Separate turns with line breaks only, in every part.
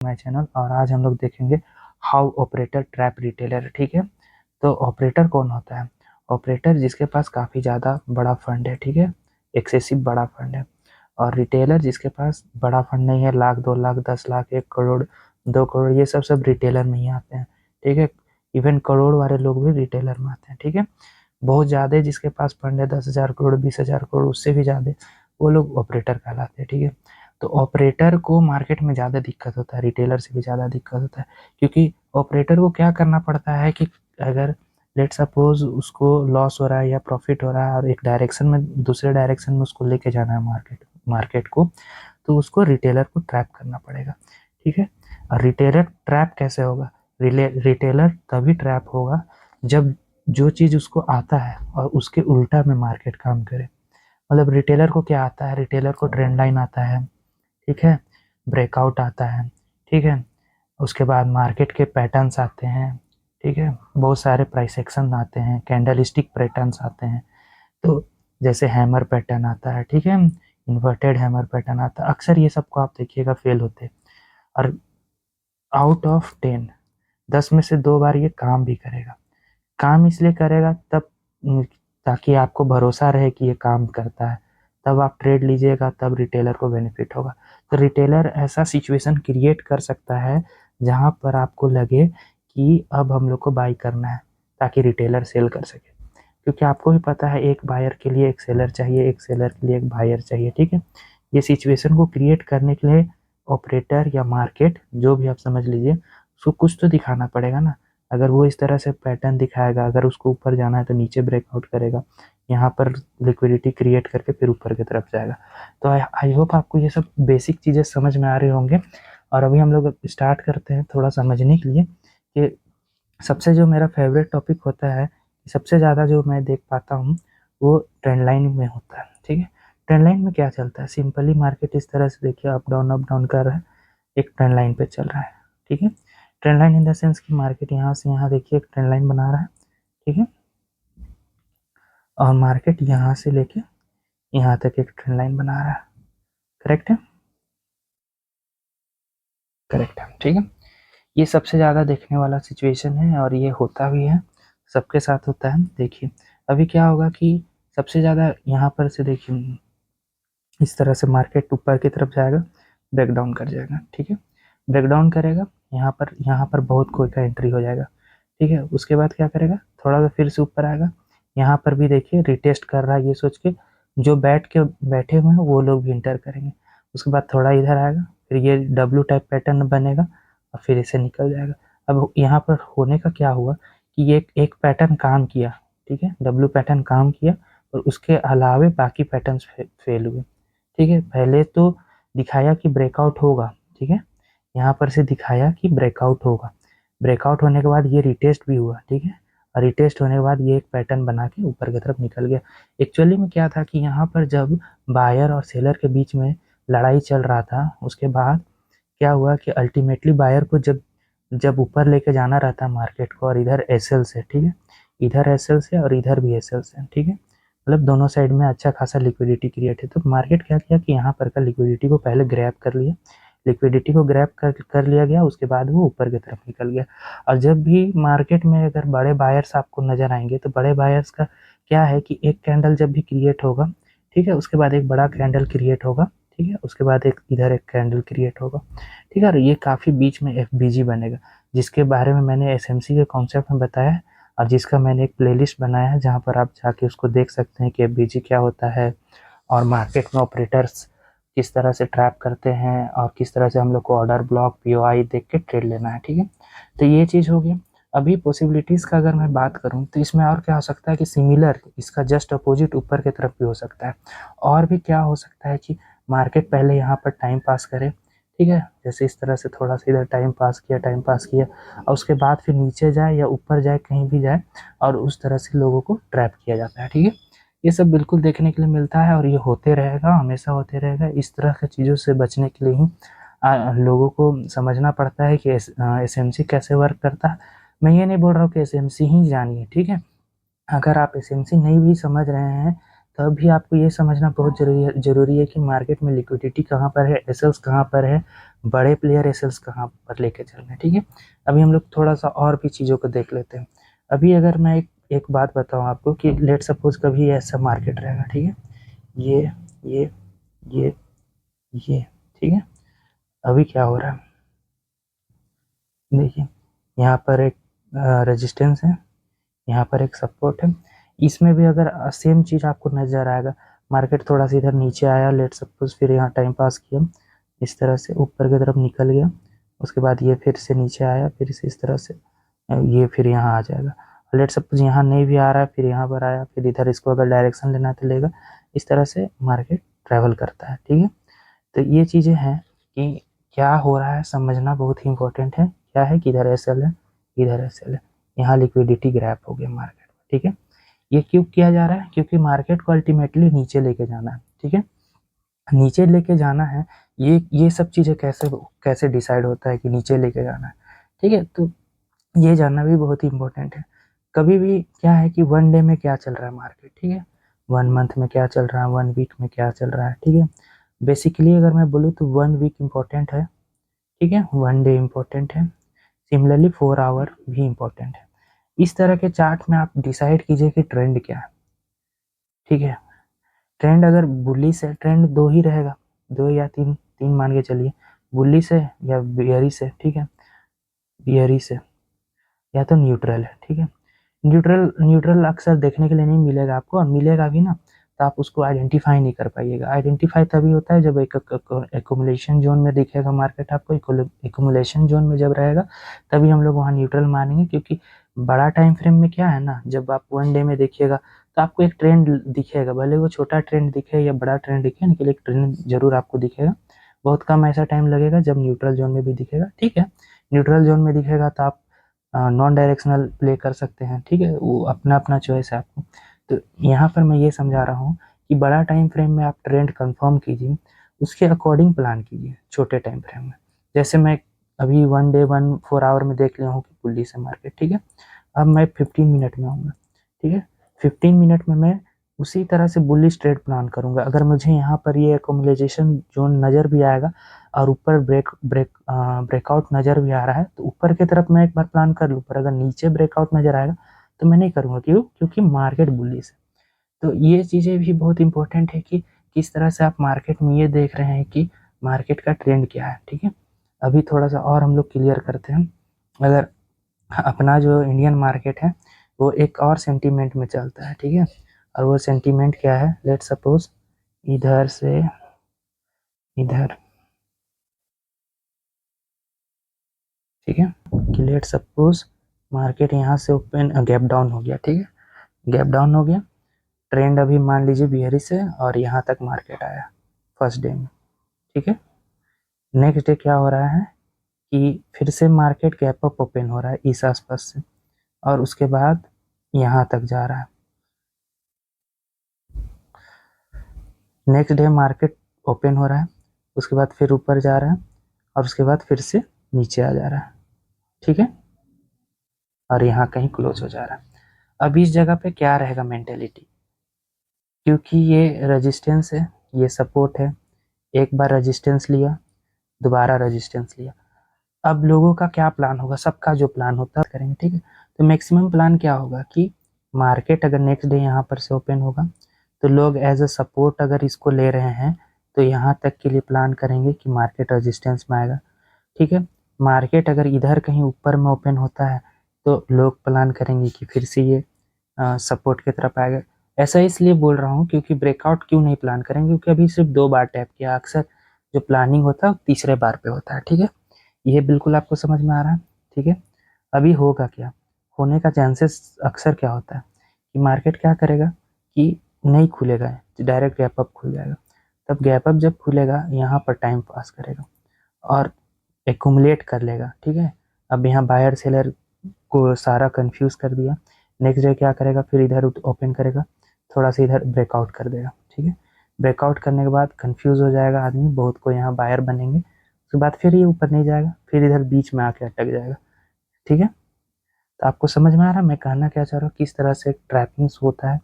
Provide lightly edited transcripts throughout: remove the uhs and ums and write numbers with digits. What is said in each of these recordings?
My channel. और आज हम लोग देखेंगे हाउ ऑपरेटर ट्रैप रिटेलर। ठीक है, तो ऑपरेटर कौन होता है? ऑपरेटर जिसके पास काफ़ी ज़्यादा बड़ा फंड है, ठीक है, एक्सेसिव बड़ा फंड है। और रिटेलर जिसके पास बड़ा फंड नहीं है, लाख 2 लाख 10 लाख 1 करोड़ 2 करोड़, ये सब रिटेलर में ही आते हैं। ठीक है, इवन करोड़ वाले लोग भी रिटेलर में आते हैं। ठीक है, बहुत ज़्यादा जिसके पास फंड है 10,000 करोड़ 20,000 करोड़, उससे भी ज़्यादा, वो लोग ऑपरेटर कहलाते हैं। ठीक है, तो ऑपरेटर को मार्केट में ज़्यादा दिक्कत होता है, रिटेलर से भी ज़्यादा दिक्कत होता है, क्योंकि ऑपरेटर को क्या करना पड़ता है कि अगर लेट सपोज उसको लॉस हो रहा है या प्रॉफिट हो रहा है और एक डायरेक्शन में दूसरे डायरेक्शन में उसको लेके जाना है मार्केट को, तो उसको रिटेलर को ट्रैप करना पड़ेगा। ठीक है, और रिटेलर ट्रैप कैसे होगा? रिटेलर तभी ट्रैप होगा जब जो चीज़ उसको आता है और उसके उल्टा में मार्केट काम करे। मतलब रिटेलर को क्या आता है? रिटेलर को ट्रेंड लाइन आता है, ठीक है, ब्रेकआउट आता है, ठीक है, उसके बाद मार्केट के पैटर्न्स आते हैं, ठीक है, बहुत सारे प्राइस एक्शन आते हैं, कैंडलस्टिक पैटर्न्स आते हैं। तो जैसे हैमर पैटर्न आता है, ठीक है, इन्वर्टेड हैमर पैटर्न आता है, अक्सर ये सबको आप देखिएगा फेल होते हैं। और आउट ऑफ 10, 10 में से 2 बार ये काम भी करेगा। काम इसलिए करेगा तब ताकि आपको भरोसा रहे कि ये काम करता है, तब आप ट्रेड लीजिएगा, तब रिटेलर को बेनिफिट होगा। तो रिटेलर ऐसा सिचुएशन क्रिएट कर सकता है जहाँ पर आपको लगे कि अब हम लोग को बाई करना है, ताकि रिटेलर सेल कर सके। क्योंकि आपको भी पता है एक बायर के लिए एक सेलर चाहिए, एक सेलर के लिए एक बायर चाहिए। ठीक है, ये सिचुएशन को क्रिएट करने के लिए ऑपरेटर या मार्केट, जो भी आप समझ लीजिए, उसको कुछ तो दिखाना पड़ेगा ना। अगर वो इस तरह से पैटर्न दिखाएगा, अगर उसको ऊपर जाना है तो नीचे ब्रेकआउट करेगा, यहाँ पर लिक्विडिटी क्रिएट करके फिर ऊपर की तरफ जाएगा। तो आई होप आपको ये सब बेसिक चीज़ें समझ में आ रही होंगे। और अभी हम लोग स्टार्ट करते हैं थोड़ा समझने के लिए कि सबसे जो मेरा फेवरेट टॉपिक होता है, सबसे ज़्यादा जो मैं देख पाता हूँ वो ट्रेंड लाइन में होता है। ठीक है, ट्रेंड लाइन में क्या चलता है? सिंपली मार्केट इस तरह से देखिए अप डाउन कर रहा है, एक ट्रेंड लाइन पे चल रहा है। ठीक है, trend line in the sense कि मार्केट यहाँ से यहाँ देखिए एक ट्रेंड लाइन बना रहा है, ठीक है, और मार्केट यहाँ से लेके यहाँ तक एक ट्रेंड लाइन बना रहा है। करेक्ट है? करेक्ट है, ठीक है। ये सबसे ज़्यादा देखने वाला सिचुएशन है और ये होता भी है, सबके साथ होता है। देखिए अभी क्या होगा कि सबसे ज़्यादा यहाँ पर से देखिए इस तरह से मार्केट ऊपर की तरफ जाएगा, ब्रेक डाउन कर जाएगा। ठीक है, ब्रेक डाउन करेगा, यहाँ पर बहुत कोई का एंट्री हो जाएगा। ठीक है, उसके बाद क्या करेगा? थोड़ा सा फिर से ऊपर आएगा, यहाँ पर भी देखिए रिटेस्ट कर रहा है, ये सोच के जो बैठे हुए हैं वो लोग भी इंटर करेंगे। उसके बाद थोड़ा इधर आएगा, फिर ये डब्ल्यू टाइप पैटर्न बनेगा और फिर इसे निकल जाएगा। अब यहाँ पर होने का क्या हुआ कि ये एक पैटर्न काम किया, ठीक है, डब्ल्यू पैटर्न काम किया और उसके अलावे बाकी पैटर्न्स फेल हुए। ठीक है, पहले तो दिखाया कि ब्रेकआउट होगा, ठीक है, यहाँ पर से दिखाया कि ब्रेकआउट होगा, ब्रेकआउट होने के बाद ये रिटेस्ट भी हुआ, ठीक है, और रिटेस्ट होने के बाद ये एक पैटर्न बना के ऊपर की तरफ निकल गया। एक्चुअली में क्या था कि यहाँ पर जब बायर और सेलर के बीच में लड़ाई चल रहा था, उसके बाद क्या हुआ कि अल्टीमेटली बायर को जब जब ऊपर लेके जाना रहता है मार्केट को, और इधर एसएल से, ठीक है, इधर एसएल से और इधर भी एसएल से, ठीक है, मतलब दोनों साइड में अच्छा खासा लिक्विडिटी क्रिएट है। तो मार्केट क्या किया कि यहाँ पर का लिक्विडिटी को पहले ग्रैब कर लिया, लिक्विडिटी को ग्रैब कर लिया गया, उसके बाद वो ऊपर की तरफ निकल गया। और जब भी मार्केट में अगर बड़े बायर्स आपको नजर आएंगे, तो बड़े बायर्स का क्या है कि एक कैंडल जब भी क्रिएट होगा, ठीक है, उसके बाद एक बड़ा कैंडल क्रिएट होगा, ठीक है, उसके बाद एक इधर एक कैंडल क्रिएट होगा, ठीक है, और ये काफ़ी बीच में एफबीजी बनेगा, जिसके बारे में मैंने एसएमसी के कॉन्सेप्ट में बताया है और जिसका मैंने एक प्लेलिस्ट बनाया है, जहाँ पर आप जाके उसको देख सकते हैं कि एफबीजी क्या होता है और मार्केट में ऑपरेटर्स किस तरह से ट्रैप करते हैं और किस तरह से हम लोग को ऑर्डर ब्लॉक पीओआई देख के ट्रेड लेना है। ठीक है, तो ये चीज़ हो गई। अभी पॉसिबिलिटीज़ का अगर मैं बात करूं तो इसमें और क्या हो सकता है कि सिमिलर इसका जस्ट अपोजिट ऊपर की तरफ भी हो सकता है। और भी क्या हो सकता है कि मार्केट पहले यहाँ पर टाइम पास करे, ठीक है, जैसे इस तरह से थोड़ा सा इधर टाइम पास किया और उसके बाद फिर नीचे जाए या ऊपर जाए, कहीं भी जाए, और उस तरह से लोगों को ट्रैप किया जाता है। ठीक है, ये सब बिल्कुल देखने के लिए मिलता है और ये होते रहेगा, हमेशा होते रहेगा। इस तरह की चीज़ों से बचने के लिए ही लोगों को समझना पड़ता है कि एसएमसी कैसे वर्क करता है। मैं ये नहीं बोल रहा हूँ कि एसएमसी ही जानिए, ठीक है, अगर आप एसएमसी नहीं भी समझ रहे हैं तो अभी आपको ये समझना बहुत जरूरी है कि मार्केट में लिक्विडिटी कहाँ पर है, एसएल्स कहाँ पर है, बड़े प्लेयर एसएल्स कहाँ पर लेके चल रहे हैं। ठीक है, अभी हम लोग थोड़ा सा और भी चीज़ों को देख लेते हैं। अभी अगर मैं एक बात बताऊं आपको कि लेट सपोज कभी ऐसा मार्केट रहेगा, ठीक है, ये ये ये ये, ठीक है, अभी क्या हो रहा है देखिए, यहाँ पर एक रेजिस्टेंस है, यहाँ पर एक सपोर्ट है, इसमें भी अगर सेम चीज़ आपको नज़र आएगा, मार्केट थोड़ा सा इधर नीचे आया लेट सपोज, फिर यहाँ टाइम पास किया, इस तरह से ऊपर की तरफ निकल गया, उसके बाद ये फिर से नीचे आया, फिर से इस तरह से ये फिर यहाँ आ जाएगा। लेट सपोज यहाँ नहीं भी आ रहा है, फिर यहाँ पर आया, फिर इधर इसको अगर डायरेक्शन लेना है तो लेगा। इस तरह से मार्केट ट्रैवल करता है। ठीक है, तो ये चीज़ें हैं कि क्या हो रहा है समझना बहुत ही इंपॉर्टेंट है। क्या है कि इधर एसएल है, इधर एसएल है, यहाँ लिक्विडिटी ग्रैप हो गया मार्केट में। ठीक है, ये क्यों किया जा रहा है? क्योंकि मार्केट को अल्टीमेटली नीचे लेके जाना है। ठीक है, नीचे लेके जाना है। ये सब चीज़ें कैसे कैसे डिसाइड होता है कि नीचे लेके जाना है। ठीक है, तो ये जानना भी बहुत ही इंपॉर्टेंट है। कभी भी क्या है कि वन डे में क्या चल रहा है मार्केट, ठीक है, वन मंथ में क्या चल रहा है, वन वीक में क्या चल रहा है। ठीक है, बेसिकली अगर मैं बोलूँ तो वन वीक इम्पोर्टेंट है, ठीक है, वन डे इम्पोर्टेंट है, सिमिलरली 4 आवर भी इम्पोर्टेंट है। इस तरह के चार्ट में आप डिसाइड कीजिए कि ट्रेंड क्या है। ठीक है, ट्रेंड अगर बुलिश है, ट्रेंड दो ही रहेगा, दो या तीन, तीन मान के चलिए, बुलिश है या बियरिश है। ठीक है, बियरिश है या तो न्यूट्रल है। ठीक है, न्यूट्रल न्यूट्रल अक्सर देखने के लिए नहीं मिलेगा आपको, और मिलेगा भी ना तो आप उसको आइडेंटिफाई नहीं कर पाइएगा। आइडेंटिफाई तभी होता है जब एक एकोमुलेशन जोन में दिखेगा मार्केट आपको। एकोमुलेशन जोन में जब रहेगा तभी हम लोग वहाँ न्यूट्रल मानेंगे, क्योंकि बड़ा टाइम फ्रेम में क्या है ना, जब आप वन डे में देखिएगा तो आपको एक ट्रेंड दिखेगा, भले वो छोटा ट्रेंड दिखे या बड़ा ट्रेंड दिखे, लेकिन एक ट्रेंड जरूर आपको दिखेगा। बहुत कम ऐसा टाइम लगेगा जब न्यूट्रल जोन में भी दिखेगा। ठीक है, न्यूट्रल जोन में दिखेगा तो आप नॉन डायरेक्शनल प्ले कर सकते हैं। ठीक है, वो अपना अपना चॉइस है आपको। तो यहाँ पर मैं ये समझा रहा हूँ कि बड़ा टाइम फ्रेम में आप ट्रेंड कंफर्म कीजिए, उसके अकॉर्डिंग प्लान कीजिए छोटे टाइम फ्रेम में। जैसे मैं अभी वन डे 4 आवर में देख लिया हूँ कि पुल्ली से मार्केट। ठीक है, अब मैं 15 मिनट में आऊँगा। ठीक है, 15 मिनट में मैं उसी तरह से बुलिश ट्रेड प्लान करूंगा। अगर मुझे यहाँ पर ये एकोमुलेशन जोन नज़र भी आएगा और ऊपर ब्रेकआउट नज़र भी आ रहा है तो ऊपर की तरफ मैं एक बार प्लान कर लूँ, पर अगर नीचे ब्रेकआउट नज़र आएगा तो मैं नहीं करूँगा। क्यों? क्योंकि मार्केट बुलिश है। तो ये चीज़ें भी बहुत इंपॉर्टेंट है कि किस तरह से आप मार्केट में ये देख रहे हैं कि मार्केट का ट्रेंड क्या है। ठीक है, अभी थोड़ा सा और हम लोग क्लियर करते हैं। अगर अपना जो इंडियन मार्केट है वो एक और सेंटीमेंट में चलता है। ठीक है, और वो सेंटीमेंट क्या है? लेट सपोज इधर से इधर, ठीक है, कि लेट सपोज मार्केट यहाँ से ओपन गैप डाउन हो गया। ठीक है, गैप डाउन हो गया, ट्रेंड अभी मान लीजिए बियरिश है और यहाँ तक मार्केट आया फर्स्ट डे में। ठीक है, नेक्स्ट डे क्या हो रहा है कि फिर से मार्केट गैप अप ओपन हो रहा है इस आसपास से, और उसके बाद यहाँ तक जा रहा है। नेक्स्ट डे मार्केट ओपन हो रहा है, उसके बाद फिर ऊपर जा रहा है, और उसके बाद फिर से नीचे आ जा रहा है। ठीक है, और यहाँ कहीं क्लोज हो जा रहा है। अब इस जगह पे क्या रहेगा मेंटेलिटी? क्योंकि ये रेजिस्टेंस है, ये सपोर्ट है, एक बार रेजिस्टेंस लिया, दोबारा रेजिस्टेंस लिया। अब लोगों का क्या प्लान होगा? सबका जो प्लान होता है करेंगे। ठीक है, तो मैक्सिमम प्लान क्या होगा कि मार्केट अगर नेक्स्ट डे यहाँ पर से ओपन होगा तो लोग एज अ सपोर्ट अगर इसको ले रहे हैं तो यहाँ तक के लिए प्लान करेंगे कि मार्केट रेजिस्टेंस में आएगा। ठीक है, मार्केट अगर इधर कहीं ऊपर में ओपन होता है तो लोग प्लान करेंगे कि फिर से ये सपोर्ट की तरफ आएगा। ऐसा इसलिए बोल रहा हूँ क्योंकि ब्रेकआउट क्यों नहीं प्लान करेंगे, क्योंकि अभी सिर्फ 2 बार टैप किया, अक्सर जो प्लानिंग होता है तीसरे बार पे होता है। ठीक है, ये बिल्कुल आपको समझ में आ रहा है। ठीक है, अभी होगा क्या, होने का चांसेस अक्सर क्या होता है कि मार्केट क्या करेगा कि नहीं खुलेगा, डायरेक्ट गैप अप खुल जाएगा। तब गैप अप जब खुलेगा यहाँ पर टाइम पास करेगा और एकुमुलेट कर लेगा। ठीक है, अब यहाँ बायर सेलर को सारा कंफ्यूज कर दिया। नेक्स्ट डे क्या करेगा, फिर इधर ओपन करेगा, थोड़ा सा इधर ब्रेकआउट कर देगा। ठीक है, ब्रेकआउट करने के बाद कंफ्यूज हो जाएगा आदमी, बहुत को यहाँ बायर बनेंगे, उसके बाद फिर ये ऊपर नहीं जाएगा, फिर इधर बीच में आके अटक जाएगा। ठीक है, तो आपको समझ में आ रहा है मैं कहना क्या चाह रहा हूँ, किस तरह से ट्रैपिंग्स होता है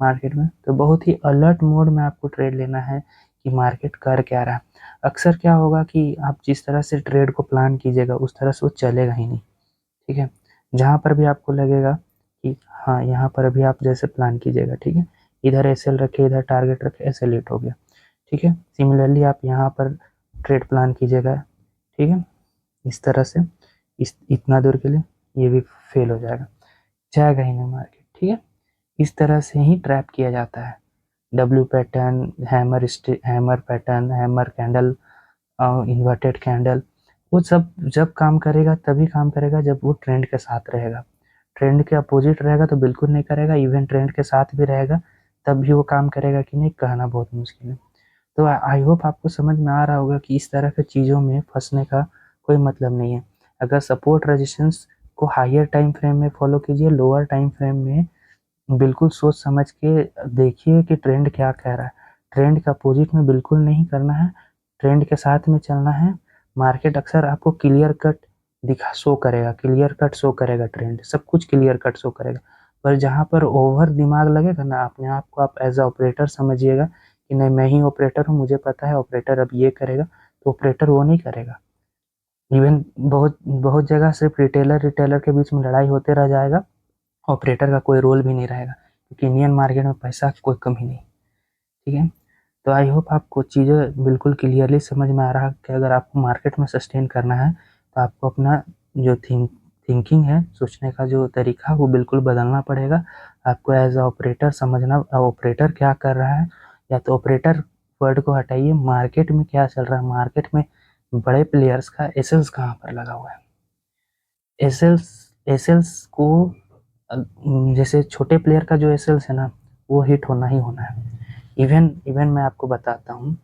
मार्केट में। तो बहुत ही अलर्ट मोड में आपको ट्रेड लेना है कि मार्केट कर क्या रहा है। अक्सर क्या होगा कि आप जिस तरह से ट्रेड को प्लान कीजिएगा उस तरह से वो चलेगा ही नहीं, ठीक है। जहाँ पर भी आपको लगेगा कि हाँ यहाँ पर अभी आप जैसे प्लान कीजिएगा, ठीक है, इधर एसएल रखे, इधर टारगेट रखे, एसएल हिट हो गया, ठीक है। सिमिलरली आप यहाँ पर ट्रेड प्लान कीजिएगा, ठीक है, इस तरह से, इस इतना दूर के लिए, ये भी फेल हो जाएगा, जाएगा ही नहीं मार्केट, ठीक है। इस तरह से ही ट्रैप किया जाता है। W pattern, hammer pattern, hammer candle, inverted candle, वो सब जब काम करेगा तभी काम करेगा जब वो ट्रेंड के साथ रहेगा। ट्रेंड के अपोजिट रहेगा तो बिल्कुल नहीं करेगा, इवन ट्रेंड के साथ भी रहेगा तब भी वो काम करेगा कि नहीं, कहना बहुत मुश्किल है। तो आई होप आपको समझ में आ रहा होगा कि इस तरह के चीज़ों में फंसने का कोई मतलब नहीं है। अगर सपोर्ट रेजिस्टेंस को हायर टाइम फ्रेम में फॉलो कीजिए, लोअर टाइम फ्रेम में बिल्कुल सोच समझ के देखिए कि ट्रेंड क्या कह रहा है। ट्रेंड के अपोजिट में बिल्कुल नहीं करना है, ट्रेंड के साथ में चलना है। मार्केट अक्सर आपको क्लियर कट दिखा शो करेगा, क्लियर कट शो करेगा, ट्रेंड सब कुछ क्लियर कट शो करेगा। पर जहाँ पर ओवर दिमाग लगेगा ना, अपने आप को आप एज अ ऑपरेटर समझिएगा कि नहीं मैं ही ऑपरेटर हूँ, मुझे पता है ऑपरेटर अब ये करेगा, तो ऑपरेटर वो नहीं करेगा। इवन बहुत बहुत जगह सिर्फ रिटेलर रिटेलर के बीच में लड़ाई होते रह जाएगा, ऑपरेटर का कोई रोल भी नहीं रहेगा, क्योंकि इंडियन मार्केट में पैसा की कोई कमी नहीं, ठीक है। तो आई होप आपको चीज़ें बिल्कुल क्लियरली समझ में आ रहा है कि अगर आपको मार्केट में सस्टेन करना है तो आपको अपना जो थिंकिंग है, सोचने का जो तरीका वो बिल्कुल बदलना पड़ेगा। आपको एज अ ऑपरेटर समझना, ऑपरेटर क्या कर रहा है, या तो ऑपरेटर वर्ड को हटाइए, मार्केट में क्या चल रहा है, मार्केट में बड़े प्लेयर्स का एसएल्स कहाँ पर लगा हुआ है। एसएल्स एसएल्स को जैसे छोटे प्लेयर का जो एसएल्स है ना, वो हिट होना ही होना है। इवन इवन मैं आपको बताता हूँ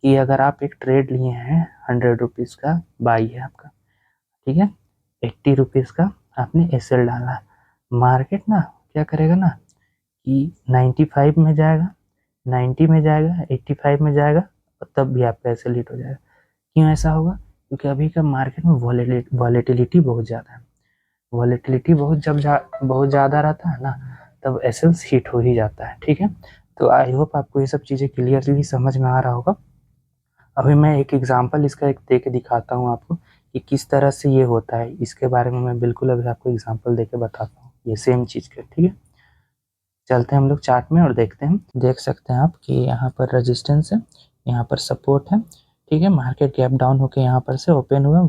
कि अगर आप एक ट्रेड लिए हैं 100 रुपीज़ का, बाई है आपका, ठीक है, 80 रुपीज़ का आपने एसएल डाला, मार्केट ना क्या करेगा ना कि 95 में जाएगा, 90 में जाएगा, 85 में जाएगा, और तब भी आपका एसएल हिट हो जाएगा। क्यों ऐसा होगा? क्योंकि अभी का मार्केट में वॉलेटिलिटी बहुत ज़्यादा है। वॉलेटिलिटी बहुत ज़्यादा रहता है ना, तब एसएल्स हिट हो ही जाता है, ठीक है। तो आई होप आपको ये सब चीज़ें क्लियरली समझ में आ रहा होगा। अभी मैं एक एग्जांपल इसका एक दे के दिखाता हूँ आपको कि किस तरह से ये होता है, इसके बारे में मैं बिल्कुल अभी आपको एग्जांपल दे के बताता हूँ ये सेम चीज़ का, ठीक है। चलते हैं हम लोग चार्ट में और देखते हैं। देख सकते हैं आप कि यहाँ पर रेजिस्टेंस है, यहाँ पर सपोर्ट है, ठीक है। मार्केट गैप डाउन होकर यहाँ पर से ओपन हुआ,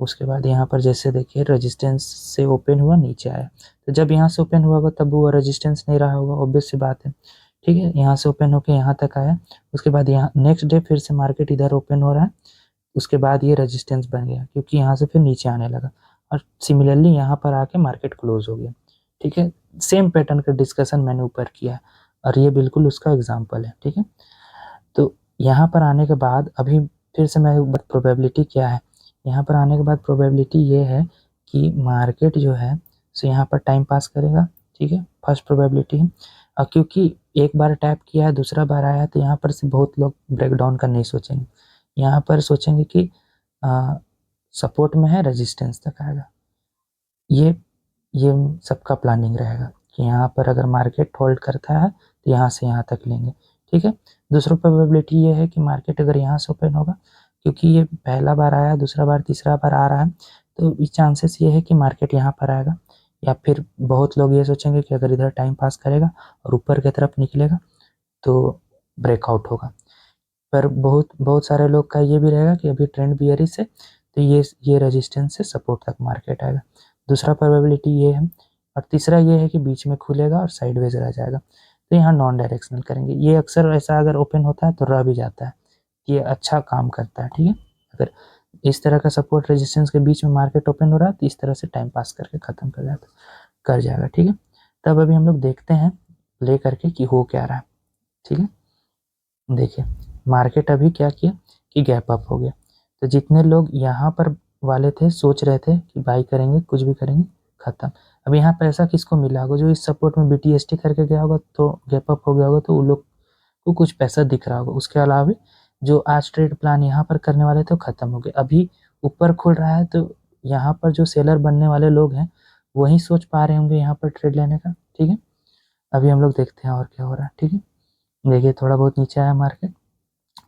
उसके बाद यहाँ पर जैसे देखिए रेजिस्टेंस से ओपन हुआ, नीचे आया। तो जब यहाँ से ओपन हुआ होगा तब वो रेजिस्टेंस नहीं रहा होगा, ऑब्वियस सी बात है, ठीक है। यहाँ से ओपन होकर यहाँ तक आया, उसके बाद यहाँ नेक्स्ट डे फिर से मार्केट इधर ओपन हो रहा है, उसके बाद ये रेजिस्टेंस बन गया क्योंकि यहाँ से फिर नीचे आने लगा, और सिमिलरली यहाँ पर आके मार्केट क्लोज हो गया, ठीक है। सेम पैटर्न का डिस्कशन मैंने ऊपर किया और ये बिल्कुल उसका एग्जाम्पल है, ठीक है। तो यहाँ पर आने के बाद अभी फिर से मैं प्रोबेबिलिटी क्या है, यहाँ पर आने के बाद प्रोबेबिलिटी ये है कि मार्केट जो है सो यहाँ पर टाइम पास करेगा, ठीक है, फर्स्ट प्रोबेबिलिटी है। और क्योंकि एक बार टैप किया है, दूसरा बार आया, तो यहाँ पर से बहुत लोग ब्रेक डाउन का नहीं सोचेंगे, यहाँ पर सोचेंगे कि सपोर्ट में है, रेजिस्टेंस तक आएगा। ये ये सबका प्लानिंग रहेगा कि यहाँ पर अगर मार्केट होल्ड करता है तो यहाँ से यहाँ तक लेंगे, ठीक है। दूसरा प्रोबेबिलिटी ये है कि मार्केट अगर यहाँ से ओपन होगा, क्योंकि ये पहला बार आया, दूसरा बार, तीसरा बार आ रहा है, तो ये चांसेस ये है कि मार्केट यहाँ पर आएगा, या फिर बहुत लोग ये सोचेंगे कि अगर इधर टाइम पास करेगा और ऊपर की तरफ निकलेगा तो ब्रेकआउट होगा। पर बहुत बहुत सारे लोग का ये भी रहेगा कि अभी ट्रेंड बियरिश है, तो ये रेजिस्टेंस से सपोर्ट तक मार्केट आएगा। दूसरा प्रोबेबिलिटी ये है, और तीसरा ये है कि बीच में खुलेगा और साइडवेज रह जाएगा, तो यहाँ नॉन डायरेक्शनल करेंगे। ये अक्सर ऐसा अगर ओपन होता है तो रह भी जाता है, ये अच्छा काम करता है, ठीक है। अगर इस तरह का सपोर्ट रेजिस्टेंस के बीच में मार्केट ओपन हो रहा है तो इस तरह से टाइम पास करके ख़त्म कर जाएगा, ठीक है। तब अभी हम लोग देखते हैं ले करके कि हो क्या रहा है, ठीक है। देखिए मार्केट अभी क्या किया कि गैप अप हो गया, तो जितने लोग यहाँ पर वाले थे, सोच रहे थे कि बाई करेंगे, कुछ भी करेंगे, खत्म। अब यहाँ पैसा किसको मिला होगा? जो इस सपोर्ट में बीटीएसटी करके गया होगा तो गैप अप हो गया होगा, तो उन लोग को कुछ पैसा दिख रहा होगा। उसके अलावा जो आज ट्रेड प्लान यहाँ पर करने वाले थे खत्म हो गए। अभी ऊपर खुल रहा है तो यहाँ पर जो सेलर बनने वाले लोग हैं वही सोच पा रहे होंगे यहाँ पर ट्रेड लेने का, ठीक है। अभी हम लोग देखते हैं और क्या हो रहा है। ठीक है, देखिए थोड़ा बहुत नीचे आया मार्केट,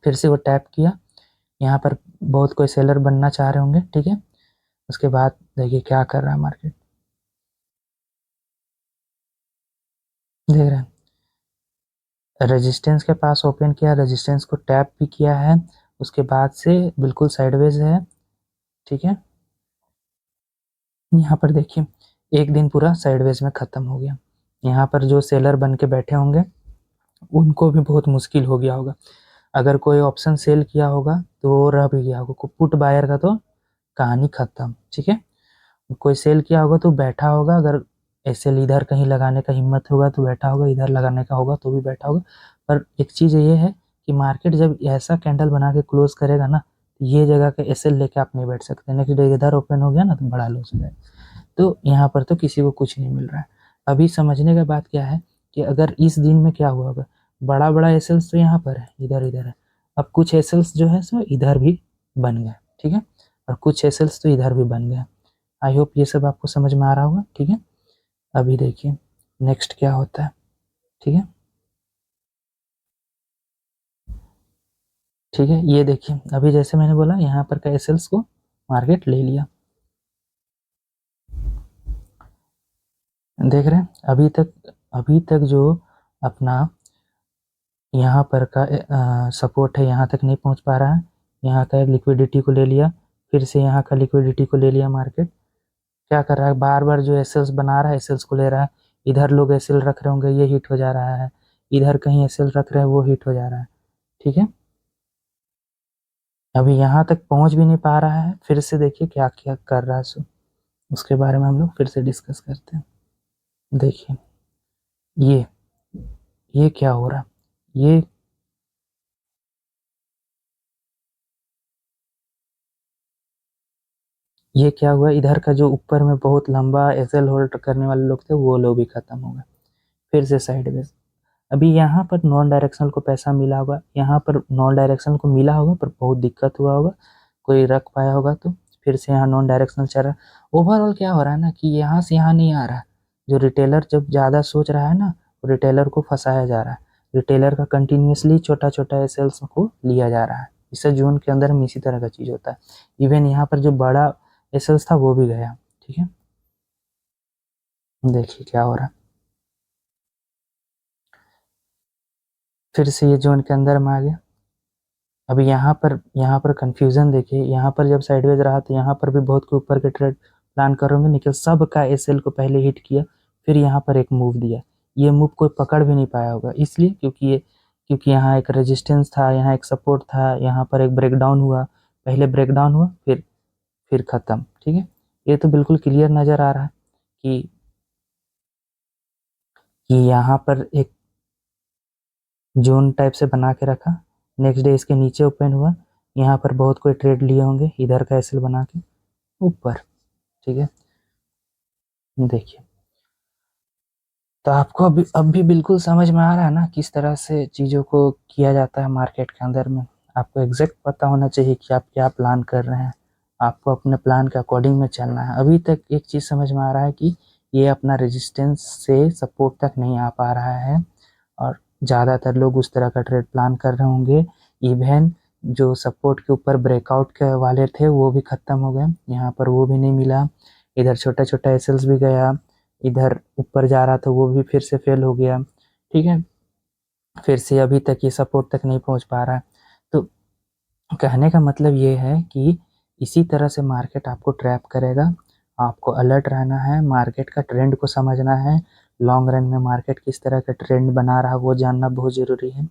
फिर से वो टैप किया। यहाँ पर बहुत कोई सेलर बनना चाह रहे होंगे। ठीक है, उसके बाद देखिए क्या कर रहा है मार्केट, देख रहे हैं रेजिस्टेंस के पास ओपन किया, रेजिस्टेंस को टैप भी किया है, उसके बाद से बिल्कुल साइडवेज है। ठीक है, यहाँ पर देखिए एक दिन पूरा साइडवेज में ख़त्म हो गया। यहाँ पर जो सेलर बन के बैठे होंगे उनको भी बहुत मुश्किल हो गया होगा। अगर कोई ऑप्शन सेल किया होगा तो वो रह भी गया होगा। पुट बायर का तो कहानी ख़त्म। ठीक है, कोई सेल किया होगा तो बैठा होगा, अगर ऐसे इधर कहीं लगाने का हिम्मत होगा तो बैठा होगा, इधर लगाने का होगा तो भी बैठा होगा। पर एक चीज़ ये है कि मार्केट जब ऐसा कैंडल बना के क्लोज करेगा ना, ये जगह के एसएल लेके आप नहीं बैठ सकते। नेक्स्ट डे इधर ओपन हो गया ना तो बड़ा लॉस हो जाएगा। तो यहाँ पर तो किसी को कुछ नहीं मिल रहा है। अभी समझने का बात क्या है कि अगर इस दिन में क्या हुआ होगा, बड़ा बड़ा एसएल्स तो यहाँ पर है, इधर इधर है। अब कुछ एसएल्स जो है सो इधर भी बन गए। ठीक है, और कुछ एसएल्स तो इधर भी बन गए। आई होप ये सब आपको समझ में आ रहा होगा। ठीक है, अभी देखिए नेक्स्ट क्या होता है। ठीक है, ठीक है, ये देखिए अभी जैसे मैंने बोला यहाँ पर का एसएल्स को मार्केट ले लिया। देख रहे हैं अभी तक जो अपना यहाँ पर का सपोर्ट है यहाँ तक नहीं पहुँच पा रहा है। यहाँ का लिक्विडिटी को ले लिया, फिर से यहाँ का लिक्विडिटी को ले लिया। मार्केट क्या कर रहा है, बार बार जो एसएल्स बना रहा है एसएल्स को ले रहा है। इधर लोग एसएल रख रहे होंगे, ये हिट हो जा रहा है। इधर कहीं एसएल रख रहे हैं, वो हिट हो जा रहा है। ठीक है, अभी यहाँ तक पहुँच भी नहीं पा रहा है। फिर से देखिए क्या क्या कर रहा है सो उसके बारे में हम लोग फिर से डिस्कस करते हैं। देखिए ये ये क्या हो रहा है, ये क्या हुआ, इधर का जो ऊपर में बहुत लंबा एसएल होल्ड करने वाले लोग थे वो लोग भी खत्म हो गए। फिर से साइडवेज। अभी यहाँ पर नॉन डायरेक्शनल को पैसा मिला होगा, यहाँ पर नॉन डायरेक्शनल को मिला होगा पर बहुत दिक्कत हुआ होगा, कोई रख पाया होगा तो फिर से यहाँ नॉन डायरेक्शनल चल रहा है। ओवरऑल क्या हो रहा है ना कि यहाँ से यहाँ नहीं आ रहा है। जो रिटेलर जब ज़्यादा सोच रहा है ना, रिटेलर को फंसाया जा रहा है। रिटेलर का कंटिन्यूसली छोटा छोटा एसएल्स को लिया जा रहा है। इससे जून के अंदर में इसी तरह का चीज़ होता है। इवन यहाँ पर जो बड़ा एसएल्स था वो भी गया। ठीक है, देखिए क्या हो रहा है, फिर से ये जोन के अंदर में आ गया। अभी यहाँ पर कंफ्यूजन देखिए, यहाँ पर जब साइडवेज रहा तो यहाँ पर भी बहुत के ऊपर के ट्रेड प्लान कर रहे होंगे, लेकिन सब का एसएल को पहले हिट किया, फिर यहाँ पर एक मूव दिया। ये मूव कोई पकड़ भी नहीं पाया होगा, इसलिए क्योंकि यहाँ एक रेजिस्टेंस था, यहाँ एक सपोर्ट था, यहाँ पर एक ब्रेकडाउन हुआ। पहले ब्रेकडाउन हुआ, फिर खत्म। ठीक है, ये तो बिल्कुल क्लियर नजर आ रहा है कि यहाँ पर एक जोन टाइप से बना के रखा। नेक्स्ट डे इसके नीचे ओपन हुआ, यहाँ पर बहुत कोई ट्रेड लिए होंगे इधर का एसएल बना के ऊपर। ठीक है, देखिए तो आपको अब भी बिल्कुल समझ में आ रहा है ना किस तरह से चीज़ों को किया जाता है मार्केट के अंदर में। आपको एग्जैक्ट पता होना चाहिए कि आप क्या प्लान कर रहे हैं, आपको अपने प्लान के अकॉर्डिंग में चलना है। अभी तक एक चीज़ समझ में आ रहा है कि ये अपना रेजिस्टेंस से सपोर्ट तक नहीं आ पा रहा है, और ज़्यादातर लोग उस तरह का ट्रेड प्लान कर रहे होंगे। इवन जो सपोर्ट के ऊपर ब्रेकआउट के वाले थे वो भी ख़त्म हो गए, यहाँ पर वो भी नहीं मिला। इधर छोटा छोटा एसएल्स भी गया, इधर ऊपर जा रहा था वो भी फिर से फेल हो गया। ठीक है, फिर से अभी तक ये सपोर्ट तक नहीं पहुंच पा रहा है। तो कहने का मतलब ये है कि इसी तरह से मार्केट आपको ट्रैप करेगा। आपको अलर्ट रहना है, मार्केट का ट्रेंड को समझना है। लॉन्ग रन में मार्केट किस तरह का ट्रेंड बना रहा है वो जानना बहुत ज़रूरी है,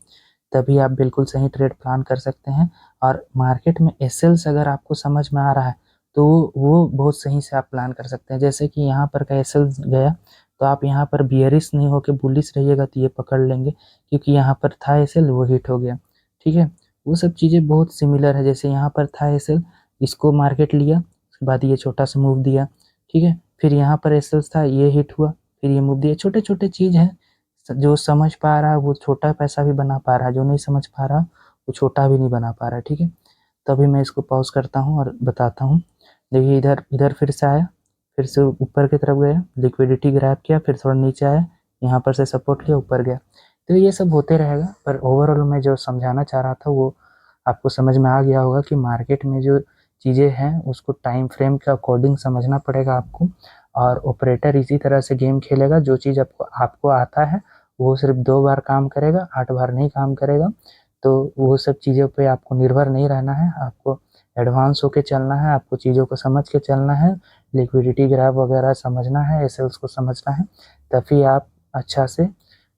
तभी आप बिल्कुल सही ट्रेड प्लान कर सकते हैं। और मार्केट में एसएल्स अगर आपको समझ में आ रहा है तो वो बहुत सही से आप प्लान कर सकते हैं। जैसे कि यहाँ पर का एसएल्स गया तो आप यहाँ पर बियरिश नहीं होकर बुलिश रहिएगा तो ये पकड़ लेंगे, क्योंकि यहाँ पर था एसएल वो हिट हो गया। ठीक है, वो सब चीज़ें बहुत सिमिलर है। जैसे यहाँ पर था एसएल, इसको मार्केट लिया, उसके बाद ये छोटा सा मूव दिया। ठीक है, फिर यहाँ पर एसएल्स था, ये हिट हुआ, फिर ये मूव दिया। छोटे छोटे चीज़ हैं, जो समझ पा रहा है वो छोटा पैसा भी बना पा रहा है, जो नहीं समझ पा रहा वो छोटा भी नहीं बना पा रहा। ठीक है, तभी मैं इसको पॉज करता हूँ और बताता हूँ। देखिए इधर इधर फिर से आया, फिर से ऊपर की तरफ गया, लिक्विडिटी ग्रैब किया, फिर थोड़ा नीचे आया, यहाँ पर से सपोर्ट लिया, ऊपर गया। तो ये सब होते रहेगा, पर ओवरऑल मैं जो समझाना चाह रहा था वो आपको समझ में आ गया होगा कि मार्केट में जो चीज़ें हैं उसको टाइम फ्रेम के अकॉर्डिंग समझना पड़ेगा आपको। और ऑपरेटर इसी तरह से गेम खेलेगा, जो चीज़ आपको आपको आता है वो सिर्फ 2 बार काम करेगा, 8 बार नहीं काम करेगा। तो वो सब चीज़ों पे आपको निर्भर नहीं रहना है, आपको एडवांस होके चलना है, आपको चीज़ों को समझ के चलना है, लिक्विडिटी ग्राफ वगैरह समझना है, एसएल्स को समझना है, तभी आप अच्छा से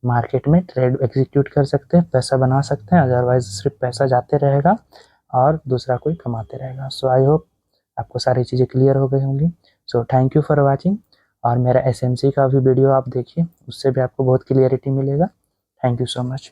मार्केट में ट्रेड एग्जीक्यूट कर सकते हैं, पैसा बना सकते हैं। अदरवाइज सिर्फ पैसा जाते रहेगा और दूसरा कोई कमाते रहेगा। सो आई होप आपको सारी चीज़ें क्लियर हो गई होंगी। So thank you for watching. और मेरा एसएमसी का भी वीडियो आप देखिए, उससे भी आपको बहुत क्लियरिटी मिलेगा। Thank you so much.